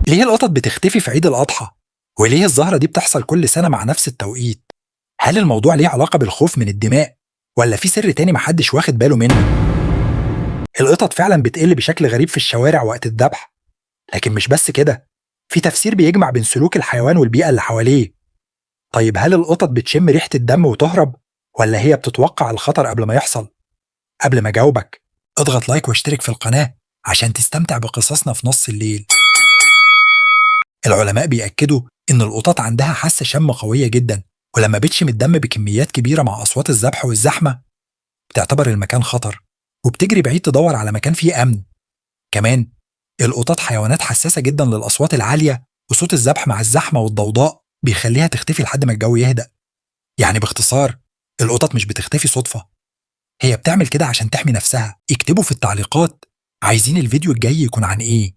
ليه القطط بتختفي في عيد الأضحى؟ وليه الظاهرة دي بتحصل كل سنة مع نفس التوقيت؟ هل الموضوع ليه علاقة بالخوف من الدماء؟ ولا في سر تاني محدش واخد باله منه؟ القطط فعلا بتقل بشكل غريب في الشوارع وقت الذبح، لكن مش بس كده، في تفسير بيجمع بين سلوك الحيوان والبيئة اللي حواليه. طيب هل القطط بتشم ريحة الدم وتهرب؟ ولا هي بتتوقع الخطر قبل ما يحصل؟ قبل ما أجاوبك، اضغط لايك واشترك في القناة عشان تستمتع بقصصنا في نص الليل. العلماء بيأكدوا إن القطط عندها حاسة شم قوية جدا، ولما بتشم الدم بكميات كبيرة مع أصوات الذبح والزحمة بتعتبر المكان خطر وبتجري بعيد تدور على مكان فيه أمن. كمان القطط حيوانات حساسة جدا للأصوات العالية، وصوت الذبح مع الزحمة والضوضاء بيخليها تختفي لحد ما الجو يهدأ. يعني باختصار، القطط مش بتختفي صدفة، هي بتعمل كده عشان تحمي نفسها. اكتبوا في التعليقات عايزين الفيديو الجاي يكون عن إيه.